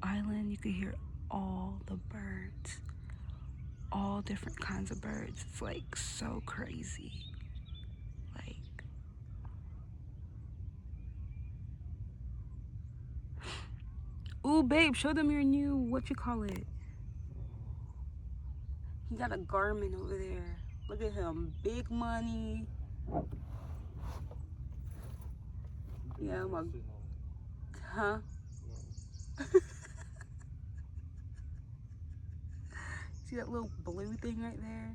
little island, you could hear all the birds, all different kinds of birds. It's like so crazy. Like, ooh, babe, show them your new, what you call it? He got a Garmin over there. Look at him, big money. Yeah, my, huh? See that little blue thing right there?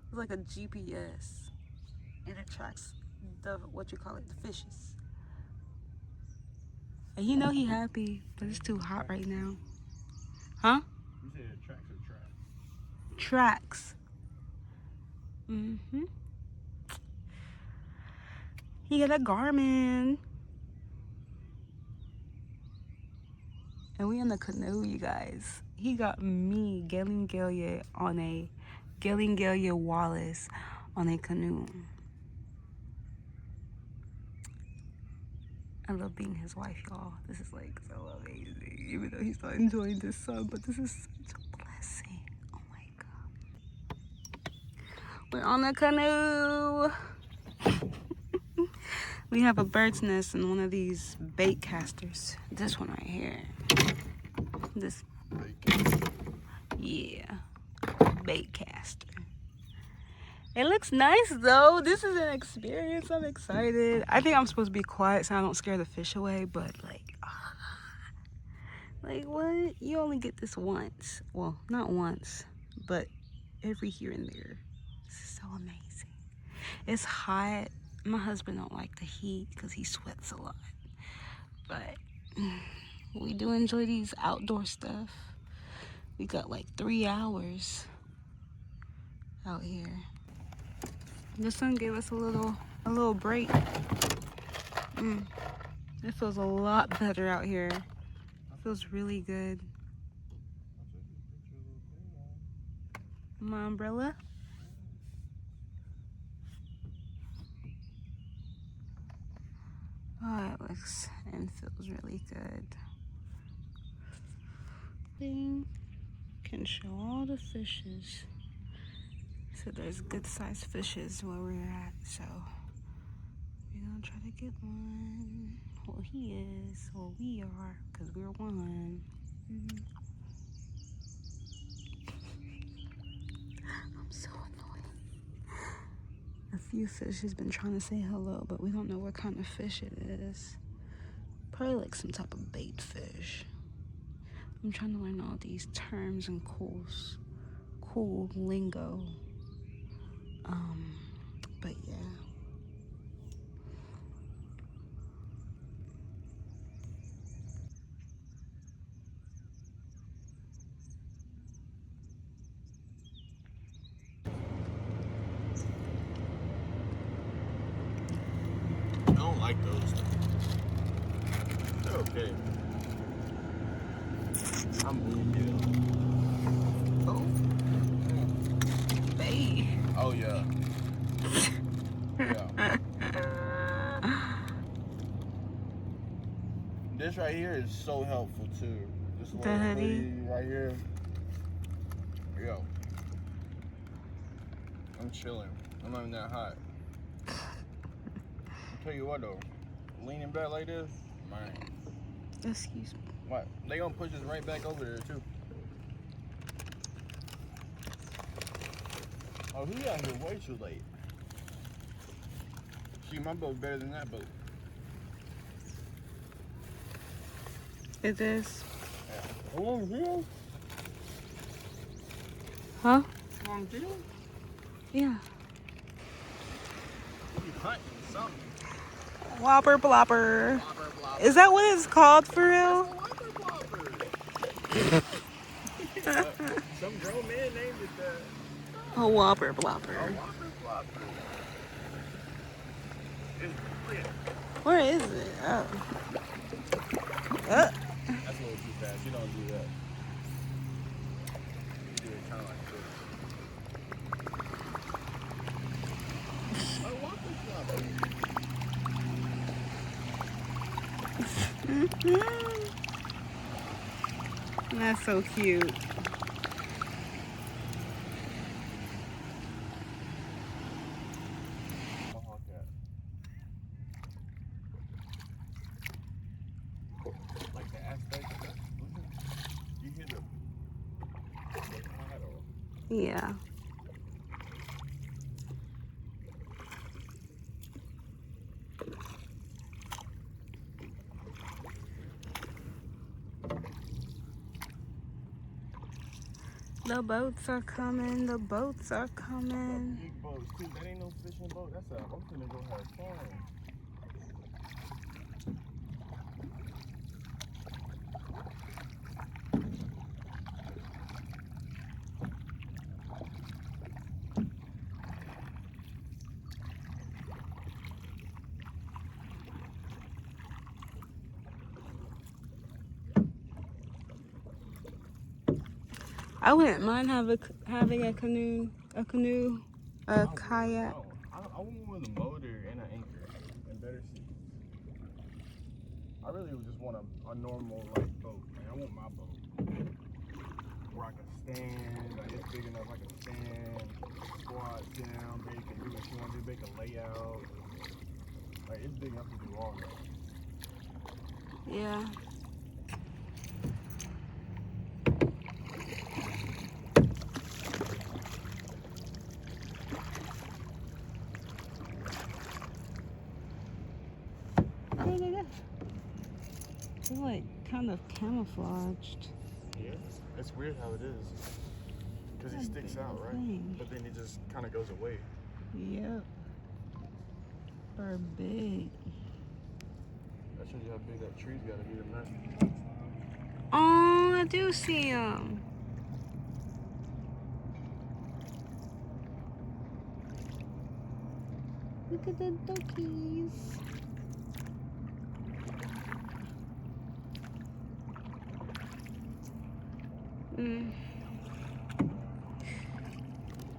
It's like a GPS. And it tracks the, what you call it, the fishes. And he know he happy, but it's too hot right now. Huh? You said it tracks or tracks? Tracks. Mm-hmm. He got a Garmin. And we in the canoe, you guys. He got me, Galingalia, on a Galingalia Wallace on a canoe. I love being his wife, y'all. This is like so amazing. Even though he's not enjoying the sun, but this is such a blessing. Oh my God. We're on the canoe. We have a bird's nest in one of these bait casters. This one right here. This, yeah, bait caster. It looks nice though. This is an experience. I'm excited. I think I'm supposed to be quiet so I don't scare the fish away, but like what? You only get this once. Well, not once, but every here and there. This is so amazing. It's hot. My husband don't like the heat because he sweats a lot. But we do enjoy these outdoor stuff. We got like 3 hours out here. The sun gave us a little break. It feels a lot better out here. It feels really good. My umbrella. Oh, it looks and feels really good. Thing can show all the fishes. So there's good sized fishes where we're at. So we're gonna try to get one. Well, he is. Well, we are, because we're one. I'm so annoyed. A few fish has been trying to say hello, but we don't know what kind of fish it is. Probably like some type of bait fish. I'm trying to learn all these terms and cool lingo. But yeah. I don't like those. They're okay. I'm moving. Oh. Bait. Oh yeah. Yeah. This right here is so helpful too. This little hoodie right here. Yo. I'm chilling. I'm not even that hot. I'll tell you what though. Leaning back like this, man. Excuse me. What? They gonna push us right back over there too. Oh, he got here way too late. See, my boat's better than that boat. It is. Yeah. Long deal? Huh? Long deal? Yeah. You hunting something. Whopper blopper. Blopper, blopper. Is that what it's called for real? Whopper blopper. Some grown man named it that. A whopper blopper. A whopper blopper. It's brilliant. Where is it? Oh. That's a little too fast. You don't do that. You do it kind of like this. A whopper blopper. That's so cute. Like the aspect of that. You hear the paddle. Yeah. The boats are coming. The boats are coming. Big boats too. That ain't no fishing boat. That's a. I'm finna go have fun. I wouldn't mind having a canoe, a kayak. I want one with a motor and an anchor and better seats. I really just want a normal like boat. Like, I want my boat where I can stand. Like it's big enough I can stand, squat down, they can do what you want to do, they can lay out. Like it's big enough to do all that. Yeah. It's like kind of camouflaged. Yeah, it's weird how it is. Because it sticks out, right? Thing. But then it just kind of goes away. Yep. They're big. That shows you how big that tree's got to be to match. Oh, I do see them. Look at the duckies.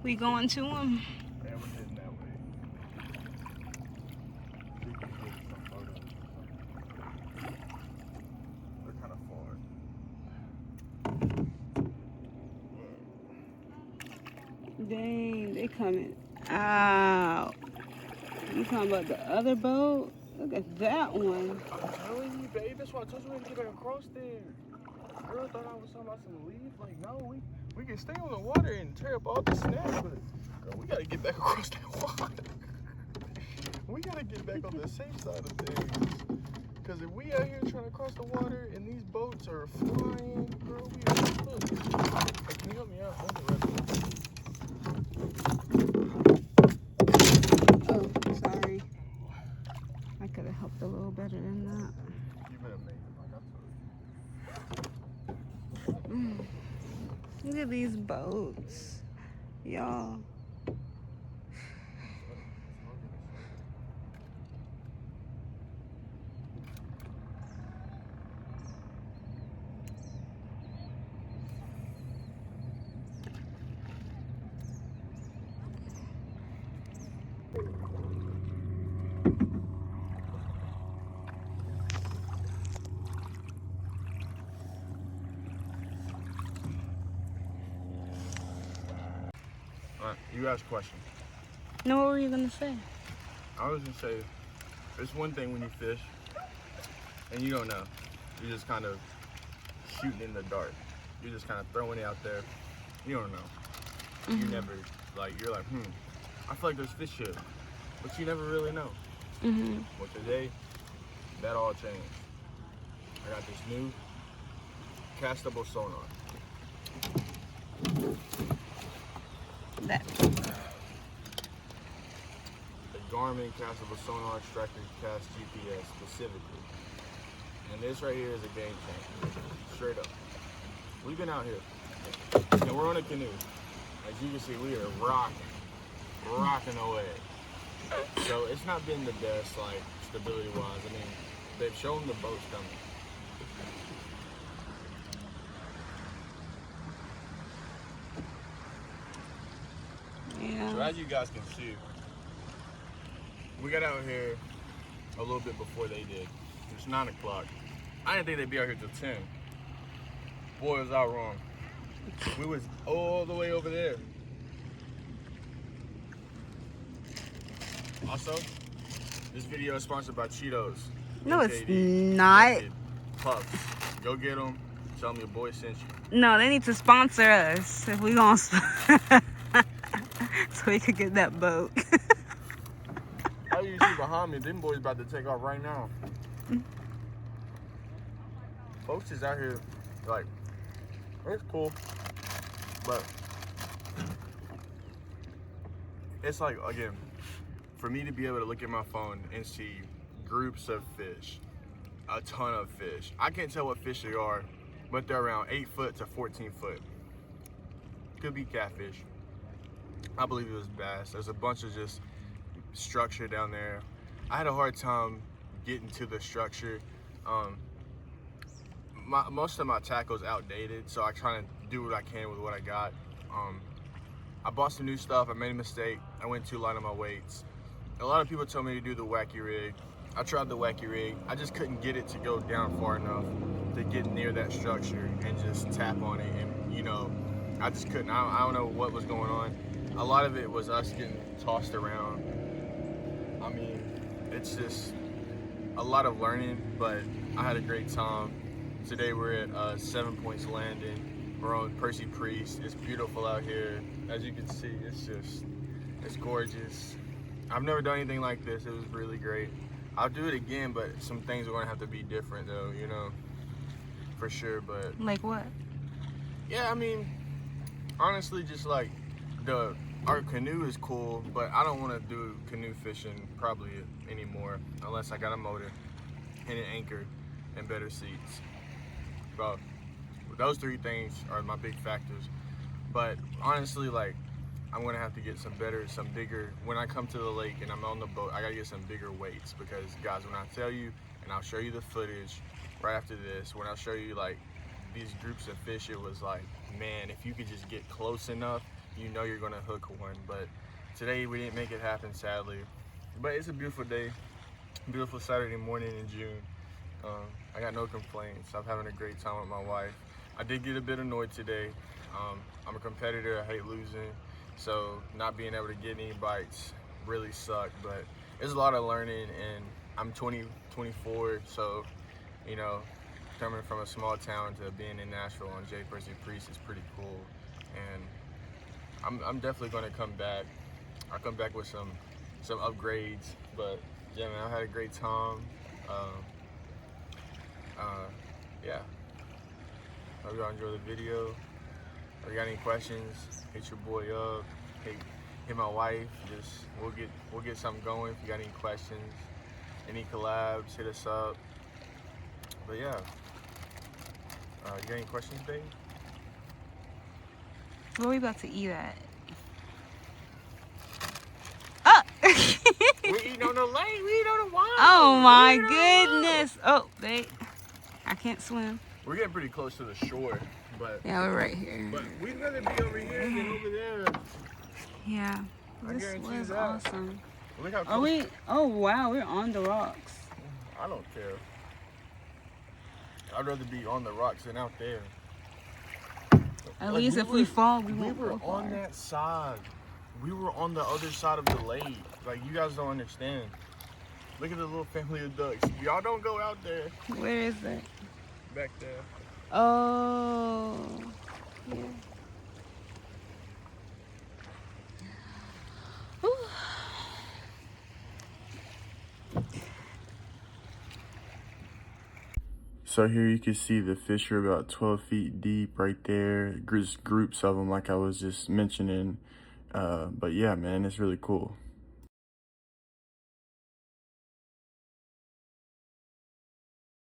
We going to them? Yeah, we're heading that way. See if we can get some photos. They're kind of far. Dang, they coming out. You talking about the other boat? Look at that one. I'm telling you, babe. That's why I told you we had to get back across there. Girl thought I was talking about some leave. Like, no, we can stay on the water and tear up all the snaps, but girl, we gotta get back across that water. We gotta get back on the safe side of things. Because if we out here trying to cross the water and these boats are flying, girl, we are cooked. Hey, can you help me out? Oh, sorry. I could have helped a little better than that. You've been amazing, like I told you. Look at these boats, y'all. You asked a question. No, what were you gonna say? I was gonna say, it's one thing when you fish and you don't know. You're just kind of shooting in the dark. You're just kind of throwing it out there. You don't know. You never, like, you're like, I feel like there's fish here. But you never really know. Well, today, that all changed. I got this new castable sonar. That. The Garmin castable sonar extractor cast GPS specifically. And this right here is a game changer. Straight up. We've been out here. And we're on a canoe. As you can see, we are rocking away. So it's not been the best, like, stability-wise. I mean, they've shown the boats coming. Yeah. So as you guys can see, we got out here a little bit before they did. It's 9 o'clock. I didn't think they'd be out here till 10. Boy, was I wrong. We was all the way over there. Also, this video is sponsored by Cheetos. No, it's MJD, not. Naked, Puffs. Go get them. Tell them your boy sent you. No, they need to sponsor us if we gonna so we could get that boat. How you see behind me? Them boys about to take off right now. Folks is out here, like, it's cool, but it's like, again, for me to be able to look at my phone and see groups of fish, a ton of fish. I can't tell what fish they are, but they're around 8 foot to 14 foot. Could be catfish. I believe it was bass. There's a bunch of just structure down there. I had a hard time getting to the structure. Most of my tackle's outdated, so I try to do what I can with what I got. I bought some new stuff. I made a mistake. I went too light on my weights. A lot of people told me to do the wacky rig. I tried the wacky rig. I just couldn't get it to go down far enough to get near that structure and just tap on it. And you know, I just couldn't. I don't know what was going on. A lot of it was us getting tossed around. I mean, it's just a lot of learning, but I had a great time. Today we're at 7 Points Landing. We're on Percy Priest. It's beautiful out here. As you can see, it's gorgeous. I've never done anything like this. It was really great. I'll do it again, but some things are gonna have to be different though, you know, for sure. But Like what? yeah, I mean, honestly, just like our canoe is cool, but I don't want to do canoe fishing probably anymore unless I got a motor and an anchor and better seats. But those three things are my big factors. But honestly, like, I'm gonna have to get some bigger, when I come to the lake and I'm on the boat, I gotta get some bigger weights, because guys, when I tell you, and I'll show you the footage right after this, when I'll show you like these groups of fish, it was like, man, if you could just get close enough, you know you're gonna hook one. But today we didn't make it happen, sadly. But it's a beautiful day, beautiful Saturday morning in June. I got no complaints. I'm having a great time with my wife. I did get a bit annoyed today. I'm a competitor, I hate losing. So not being able to get any bites really sucked, but it's a lot of learning, and I'm 24, so, you know, coming from a small town to being in Nashville on Percy Priest is pretty cool. And I'm definitely gonna come back. I'll come back with some upgrades, but yeah, man, I had a great time. Yeah. Hope y'all enjoy the video. If you got any questions, hit your boy up. Hit my wife. We'll get something going. If you got any questions, any collabs, hit us up. But yeah. You got any questions, babe? Where are we about to eat at? Oh! We eating on the lake. We eating on the water. Oh my goodness! Oh, babe, I can't swim. We're getting pretty close to the shore, but Yeah, we're right here. But we'd rather be over here than over there. Yeah, I this guarantee was that. awesome. Look how close. Are we? Oh wow, we're on the rocks. I don't care. I'd rather be on the rocks than out there. At least if we fall, we won't were go far. on that side. We were on the other side of the lake. Like, you guys don't understand. Look at the little family of ducks. Y'all don't go out there. Where is that? Back there. Oh, yeah. Whew. So here you can see the fish are about 12 feet deep right there. Just groups of them like I was just mentioning. But yeah, man, it's really cool.